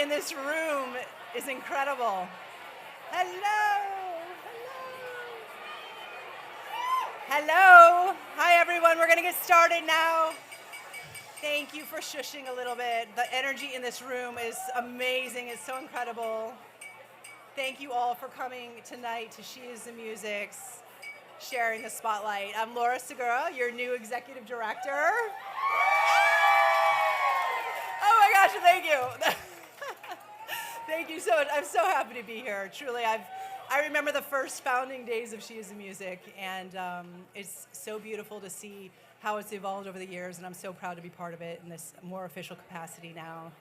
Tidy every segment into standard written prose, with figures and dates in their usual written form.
in this room is incredible. Hello. Hello. Hi, everyone. We're going to get started now. Thank you for shushing a little bit. The energy in this room is amazing. It's so incredible. Thank you all for coming tonight to She Is the Music's Sharing the Spotlight. I'm Laura Segura, your new executive director. Oh my gosh, thank you. Thank you so much. I'm so happy to be here. Truly, I remember the first founding days of She Is the Music, and it's so beautiful to see how it's evolved over the years, and I'm so proud to be part of it in this more official capacity now.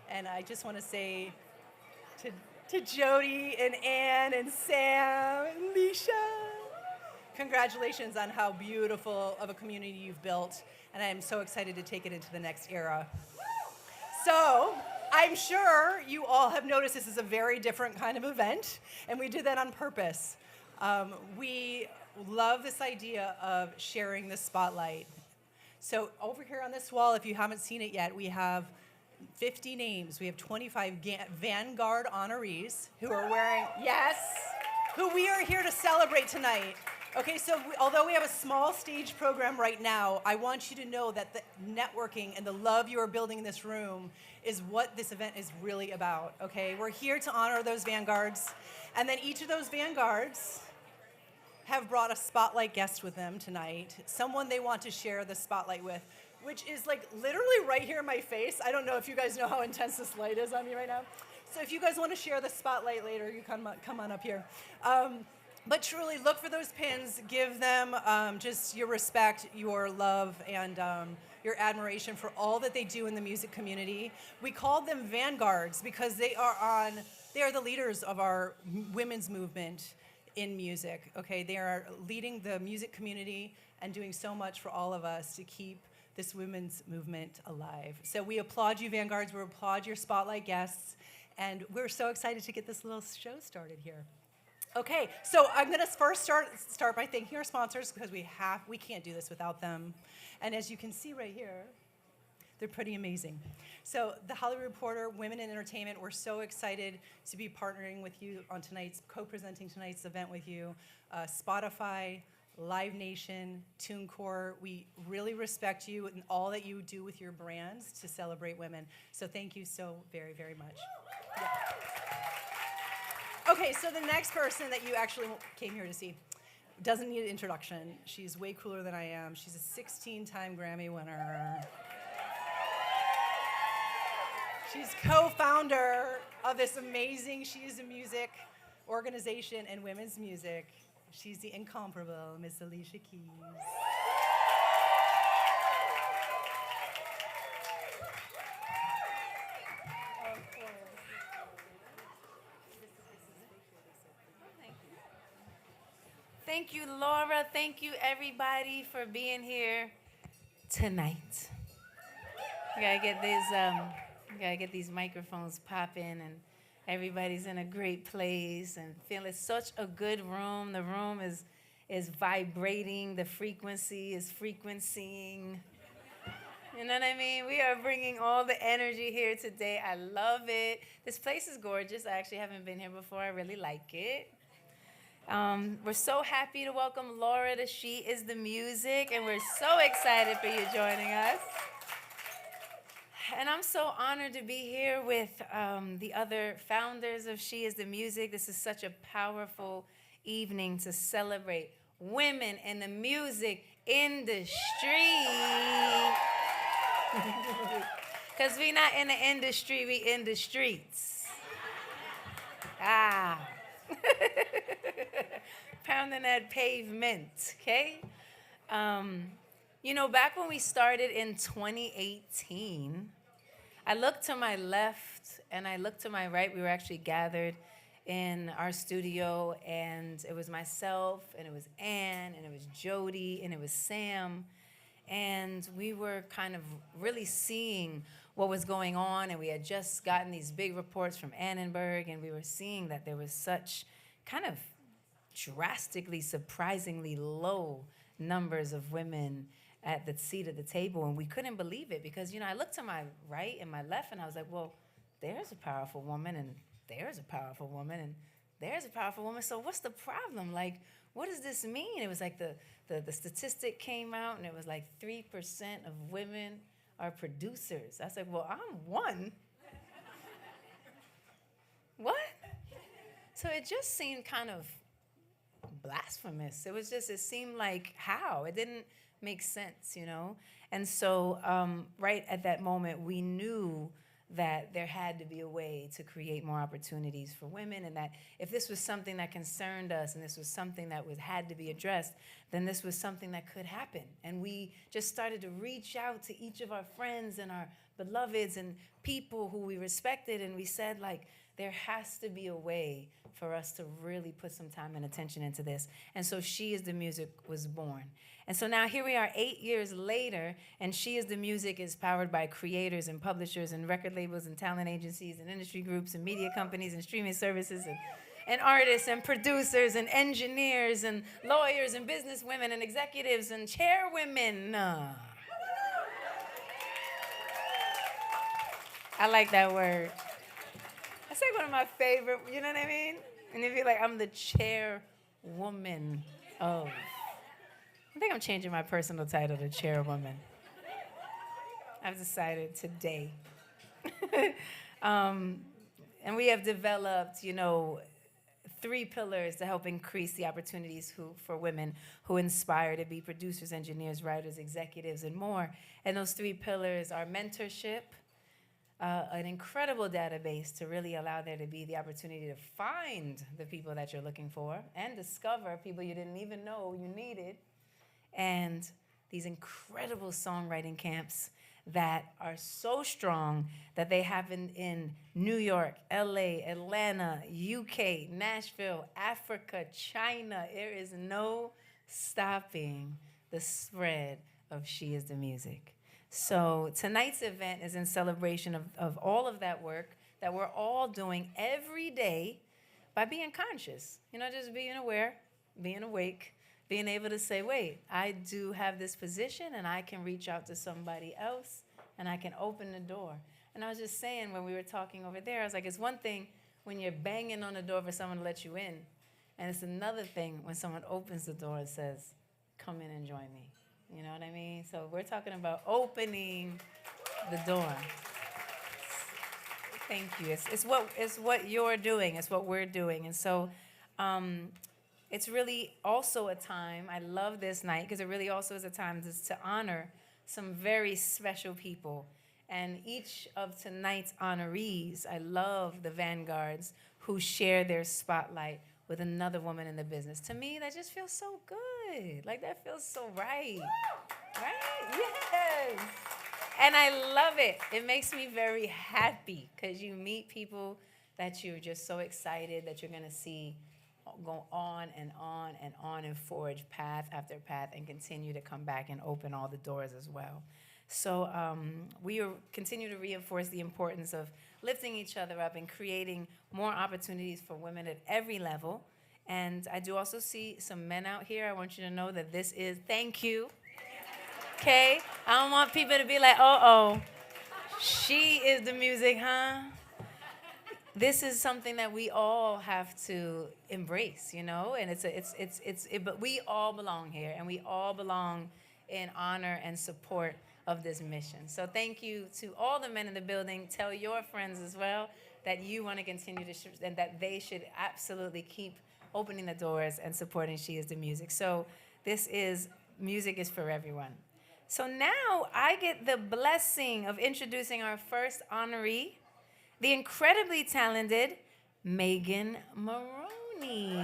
And I just want to say to Jody and Ann and Sam and Leisha, congratulations on how beautiful of a community you've built, and I'm so excited to take it into the next era. So, I'm sure you all have noticed this is a very different kind of event, and we did that on purpose. We love this idea of sharing the spotlight. So over here on this wall, if you haven't seen it yet, we have 50 names. We have 25 Vanguard honorees who are wearing, yes, who we are here to celebrate tonight. Okay, so although we have a small stage program right now, I want you to know that the networking and the love you are building in this room is what this event is really about, okay? We're here to honor those Vanguards, and then each of those Vanguards have brought a spotlight guest with them tonight, someone they want to share the spotlight with, which is like literally right here in my face. I don't know if you guys know how intense this light is on me right now. So if you guys want to share the spotlight later, you come on up here. But truly, look for those pins. Give them just your respect, your love, and your admiration for all that they do in the music community. We call them Vanguards because they are the leaders of our women's movement in music. Okay, they are leading the music community and doing so much for all of us to keep this women's movement alive. So we applaud you, Vanguards. We applaud your spotlight guests, and we're so excited to get this little show started here. Okay, so I'm going to first start by thanking our sponsors because we can't do this without them. And as you can see right here, they're pretty amazing. So the Hollywood Reporter, Women in Entertainment, we're so excited to be partnering with you on co-presenting tonight's event with you. Spotify, Live Nation, TuneCore, we really respect you and all that you do with your brands to celebrate women. So thank you so very, very much. Yeah. Okay, so the next person that you actually came here to see doesn't need an introduction. She's way cooler than I am. She's a 16-time Grammy winner. She's co-founder of this amazing She Is the Music organization and women's music. She's the incomparable Miss Alicia Keys. Thank you, Laura. Thank you, everybody, for being here tonight. We gotta get these microphones popping, and everybody's in a great place, and feeling such a good room. The room is vibrating. The frequency is frequencying. You know what I mean? We are bringing all the energy here today. I love it. This place is gorgeous. I actually haven't been here before. I really like it. We're so happy to welcome Laura to She Is the Music, and we're so excited for you joining us. And I'm so honored to be here with the other founders of She Is the Music. This is such a powerful evening to celebrate women in the music industry. Because we're not in the industry, we in the streets. Pounding that pavement, okay? You know, back when we started in 2018, I looked to my left and I looked to my right. We were actually gathered in our studio, and it was myself, and it was Ann, and it was Jody, and it was Sam. And we were kind of really seeing what was going on, and we had just gotten these big reports from Annenberg, and we were seeing that there was such kind of drastically, surprisingly low numbers of women at the seat of the table, and we couldn't believe it because, you know, I looked to my right and my left, and I was like, well, there's a powerful woman, and there's a powerful woman, and there's a powerful woman. So what's the problem? Like, what does this mean? It was like the statistic came out, and it was like 3% of women are producers. I was like, well, I'm one. What? So it just seemed kind of blasphemous. It seemed like, how? It didn't make sense, you know? And so right at that moment, we knew that there had to be a way to create more opportunities for women, and that if this was something that concerned us and this was something that had to be addressed, then this was something that could happen. And we just started to reach out to each of our friends and our beloveds and people who we respected, and we said, like, there has to be a way for us to really put some time and attention into this. And so She Is the Music was born. And so now here we are 8 years later, and She Is the Music is powered by creators and publishers and record labels and talent agencies and industry groups and media companies and streaming services and artists and producers and engineers and lawyers and businesswomen and executives and chairwomen. I like that word. That's like one of my favorite, you know what I mean? And if you're like, I'm the chairwoman of. I think I'm changing my personal title to chairwoman. I've decided today. And we have developed, 3 pillars to help increase the opportunities for women who inspire to be producers, engineers, writers, executives, and more. And those 3 pillars are mentorship, an incredible database to really allow there to be the opportunity to find the people that you're looking for and discover people you didn't even know you needed, and these incredible songwriting camps that are so strong that they happen in New York, LA, Atlanta, UK, Nashville, Africa, China. There is no stopping the spread of She Is the Music. So tonight's event is in celebration of all of that work that we're all doing every day by being conscious, just being aware, being awake, being able to say, wait, I do have this position and I can reach out to somebody else and I can open the door. And I was just saying when we were talking over there, I was like, it's one thing when you're banging on the door for someone to let you in, and it's another thing when someone opens the door and says, come in and join me. You know what I mean? So we're talking about opening the door. Thank you. It's what you're doing. It's what we're doing. And so it's really also a time, I love this night, because it really also is a time to honor some very special people. And each of tonight's honorees, I love the vanguards who share their spotlight with another woman in the business. To me, that just feels so good. Like, that feels so right. Right? Yes. And I love it. It makes me very happy because you meet people that you're just so excited that you're going to see go on and on and on and forge path after path and continue to come back and open all the doors as well. So we continue to reinforce the importance of lifting each other up and creating more opportunities for women at every level. And I do also see some men out here. I want you to know that this is, thank you. Okay? I don't want people to be like, she is the music, huh? This is something that we all have to embrace, and but we all belong here, and we all belong in honor and support of this mission. So thank you to all the men in the building. Tell your friends as well that you want to continue to, and that they should absolutely keep opening the doors and supporting She Is the Music. So music is for everyone. So now I get the blessing of introducing our first honoree, the incredibly talented Megan Moroney.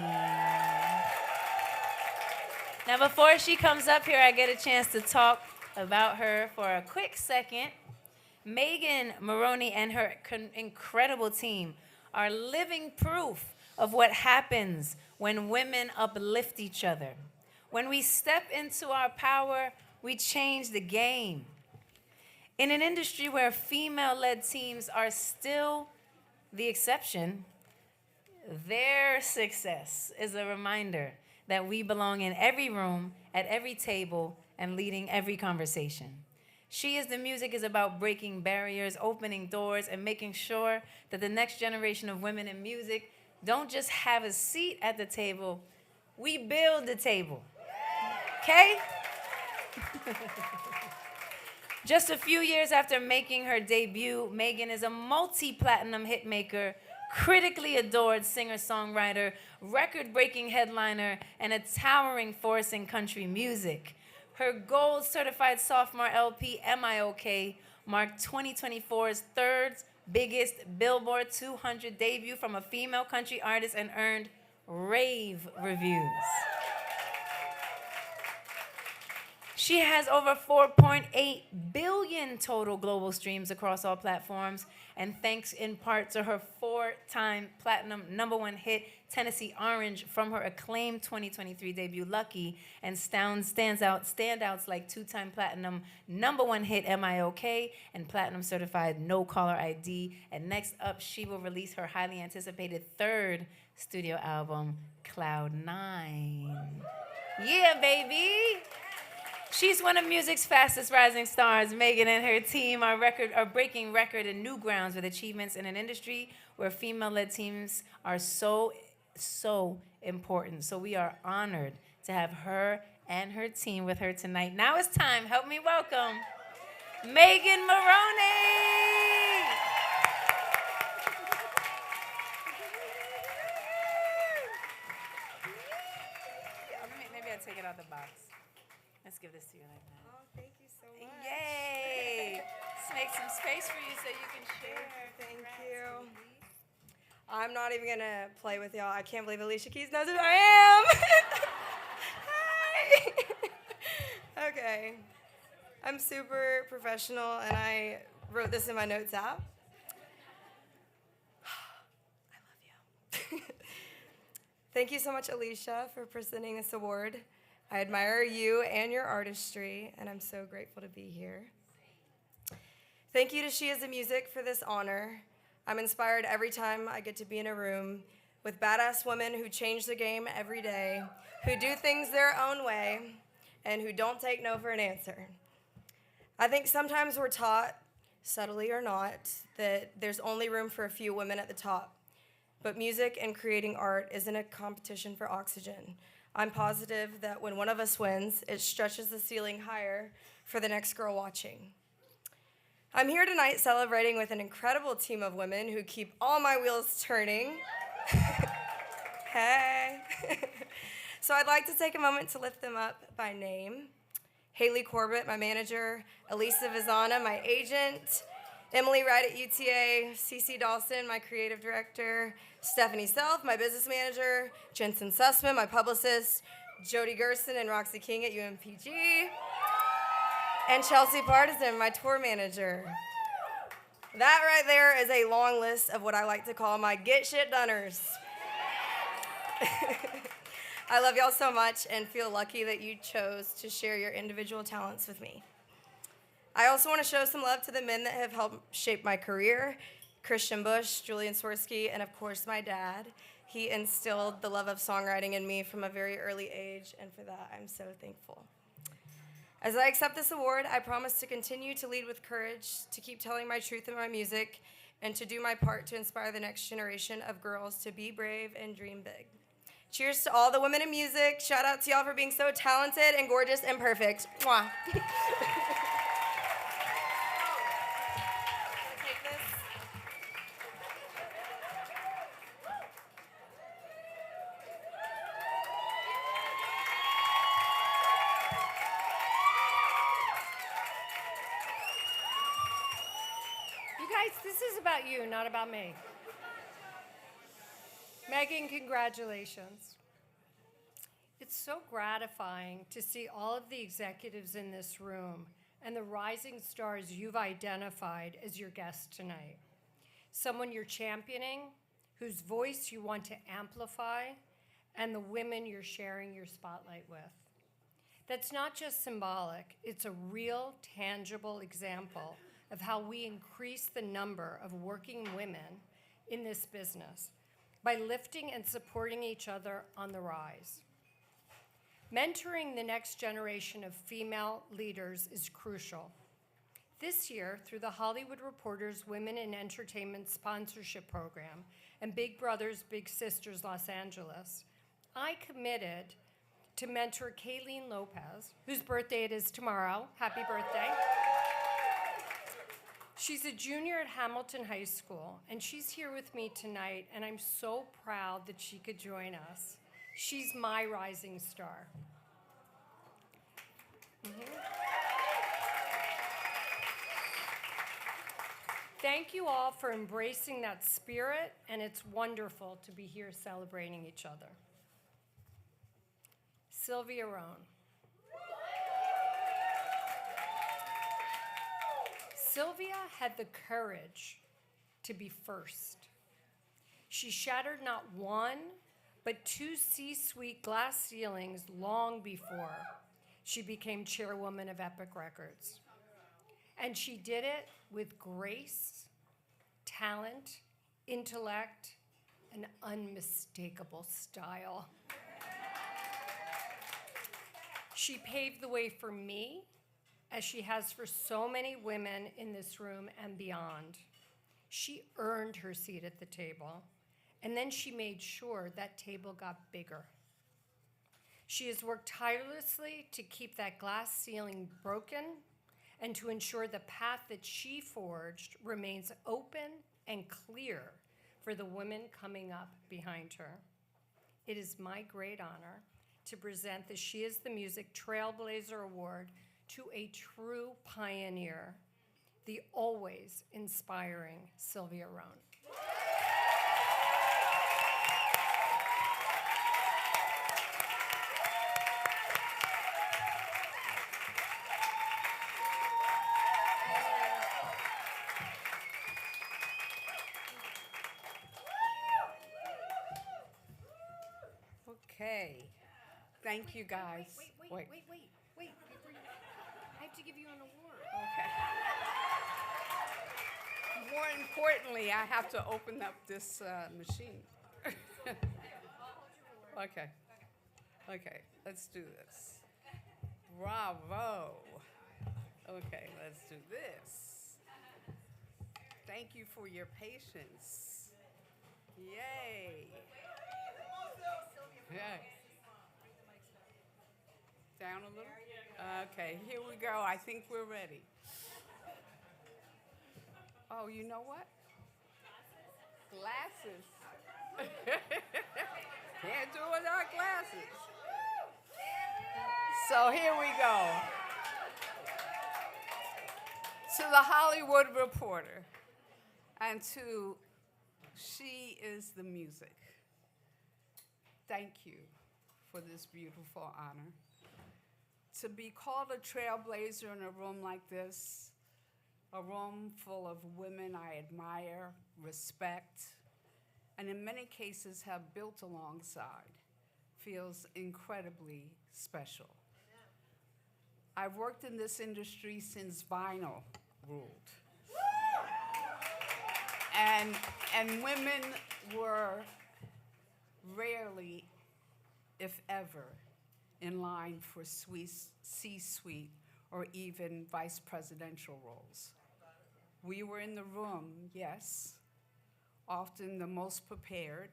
Now, before she comes up here, I get a chance to talk about her for a quick second. Megan Moroney and her incredible team are living proof of what happens when women uplift each other. When we step into our power, we change the game. In an industry where female-led teams are still the exception, their success is a reminder that we belong in every room, at every table, and leading every conversation. She is the Music is about breaking barriers, opening doors, and making sure that the next generation of women in music don't just have a seat at the table, we build the table. Okay? Just a few years after making her debut, Megan is a multi-platinum hitmaker, critically adored singer-songwriter, record-breaking headliner, and a towering force in country music. Her gold certified sophomore LP, MIOK, marked 2024's third biggest Billboard 200 debut from a female country artist and earned rave reviews. She has over 4.8 billion total global streams across all platforms, and thanks in part to her 4-time platinum #1 hit, Tennessee Orange, from her acclaimed 2023 debut, Lucky, and standouts like 2-time platinum #1 hit, MIOK, and platinum certified No Caller ID. And next up, she will release her highly anticipated third studio album, Cloud9. Yeah, baby! She's one of music's fastest rising stars. Megan and her team are breaking record in new grounds with achievements in an industry where female-led teams are so important. So we are honored to have her and her team with her tonight. Now it's time. Help me welcome Megan Moroney. Maybe I'll take it out of the box. Let's give this to you like that. Oh, thank you so much. Yay! Let's make some space for you so you can share. Thank you. I'm not even going to play with y'all. I can't believe Alicia Keys knows who I am. Hi. Okay. I'm super professional, and I wrote this in my notes app. I love you. Thank you so much, Alicia, for presenting this award. I admire you and your artistry, and I'm so grateful to be here. Thank you to She Is the Music for this honor. I'm inspired every time I get to be in a room with badass women who change the game every day, who do things their own way, and who don't take no for an answer. I think sometimes we're taught, subtly or not, that there's only room for a few women at the top. But music and creating art isn't a competition for oxygen. I'm positive that when one of us wins, it stretches the ceiling higher for the next girl watching. I'm here tonight celebrating with an incredible team of women who keep all my wheels turning. Hey. So I'd like to take a moment to lift them up by name. Haley Corbett, my manager, Elisa Vizana, my agent, Emily Wright at UTA, Cece Dawson, my creative director, Stephanie Self, my business manager, Jensen Sussman, my publicist, Jody Gerson and Roxy King at UMPG, and Chelsea Partisan, my tour manager. That right there is a long list of what I like to call my get shit doners. I love y'all so much and feel lucky that you chose to share your individual talents with me. I also want to show some love to the men that have helped shape my career, Christian Bush, Julian Swirsky, and of course my dad. He instilled the love of songwriting in me from a very early age, and for that I'm so thankful. As I accept this award, I promise to continue to lead with courage, to keep telling my truth in my music, and to do my part to inspire the next generation of girls to be brave and dream big. Cheers to all the women in music. Shout out to y'all for being so talented and gorgeous and perfect. Mwah. This is about you, not about me. Megan, congratulations. It's so gratifying to see all of the executives in this room and the rising stars you've identified as your guests tonight. Someone you're championing, whose voice you want to amplify, and the women you're sharing your spotlight with. That's not just symbolic, it's a real, tangible example of how we increase the number of working women in this business by lifting and supporting each other on the rise. Mentoring the next generation of female leaders is crucial. This year, through the Hollywood Reporters Women in Entertainment Sponsorship Program and Big Brothers Big Sisters Los Angeles, I committed to mentor Kayleen Lopez, whose birthday it is tomorrow. Happy birthday. She's a junior at Hamilton High School, and she's here with me tonight, and I'm so proud that she could join us. She's my rising star. Thank you all for embracing that spirit, and it's wonderful to be here celebrating each other. Sylvia Rohn. Sylvia had the courage to be first. She shattered not one, but two C-suite glass ceilings long before she became chairwoman of Epic Records. And she did it with grace, talent, intellect, and unmistakable style. She paved the way for me, as she has for so many women in this room and beyond. She earned her seat at the table, and then she made sure that table got bigger. She has worked tirelessly to keep that glass ceiling broken and to ensure the path that she forged remains open and clear for the women coming up behind her. It is my great honor to present the She is the Music Trailblazer Award to a true pioneer, the always inspiring Sylvia Rohn. Okay. Thank you, guys. Wait. Before you, I have to give you an award. Okay. More importantly, I have to open up this machine. Okay, let's do this. Bravo. Okay, let's do this. Thank you for your patience. Yay. Yeah. Down a little? Okay, here we go. I think we're ready. Oh, you know what? Glasses. Can't do it without glasses. So here we go. To the Hollywood Reporter and to She is the Music. Thank you for this beautiful honor. To be called a trailblazer in a room like this, a room full of women I admire, respect, and in many cases have built alongside, feels incredibly special. I've worked in this industry since vinyl ruled. And women were rarely, if ever, in line for C-suite or even vice presidential roles. We were in the room, yes, often the most prepared,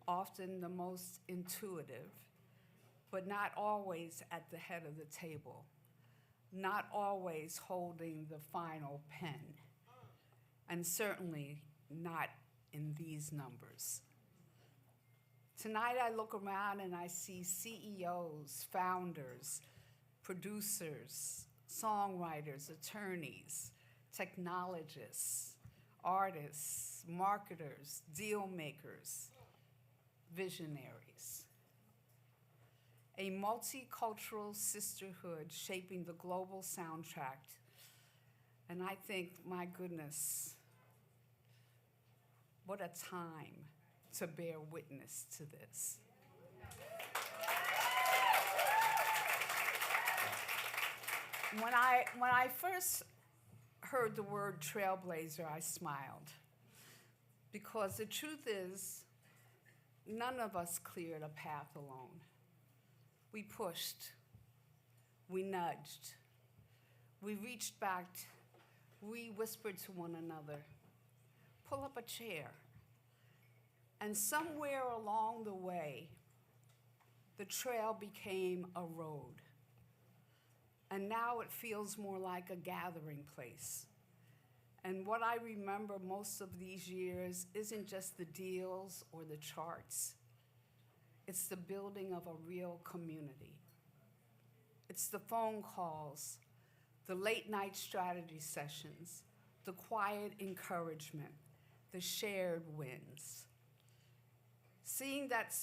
often the most intuitive, but not always at the head of the table, not always holding the final pen, and certainly not in these numbers. Tonight I look around and I see CEOs, founders, producers, songwriters, attorneys, technologists, artists, marketers, deal makers, visionaries. A multicultural sisterhood shaping the global soundtrack. And I think, my goodness, what a time to bear witness to this. When I first heard the word trailblazer, I smiled. Because the truth is, none of us cleared a path alone. We pushed, we nudged, we reached back we whispered to one another, pull up a chair. And somewhere along the way, the trail became a road. And now it feels more like a gathering place. And what I remember most of these years isn't just the deals or the charts. It's the building of a real community. It's the phone calls, the late night strategy sessions, the quiet encouragement, the shared wins. Seeing that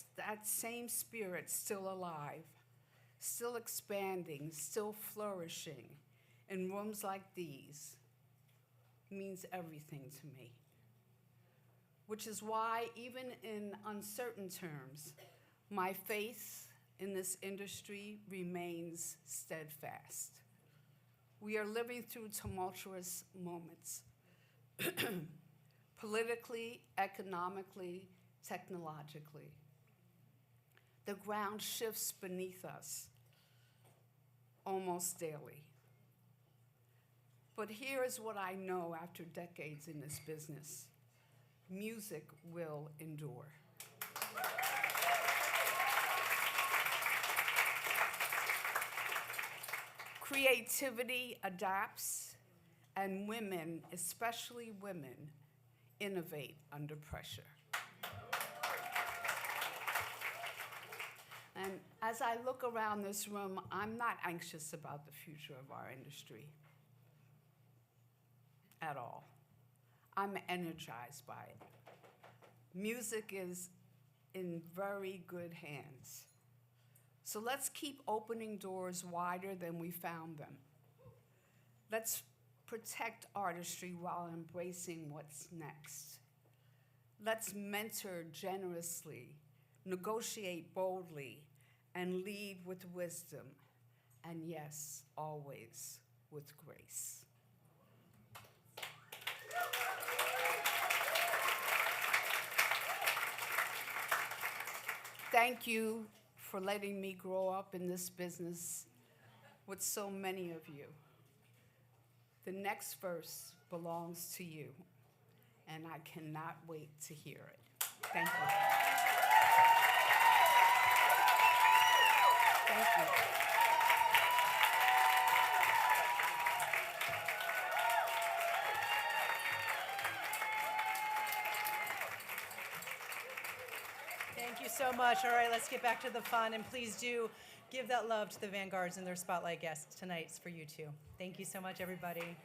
same spirit still alive, still expanding, still flourishing in rooms like these means everything to me. Which is why, even in uncertain terms, my faith in this industry remains steadfast. We are living through tumultuous moments, politically, economically, technologically. The ground shifts beneath us almost daily. But here is what I know after decades in this business. Music will endure. Creativity adapts, and women, especially women, innovate under pressure. And as I look around this room, I'm not anxious about the future of our industry at all. I'm energized by it. Music is in very good hands. So let's keep opening doors wider than we found them. Let's protect artistry while embracing what's next. Let's mentor generously, negotiate boldly, and lead with wisdom, and yes, always with grace. Thank you for letting me grow up in this business with so many of you. The next verse belongs to you, and I cannot wait to hear it. Thank you. Thank you. Thank you so much. All right, let's get back to the fun, and please do give that love to the Vanguards and their spotlight guests tonight. It's for you too. Thank you so much, everybody.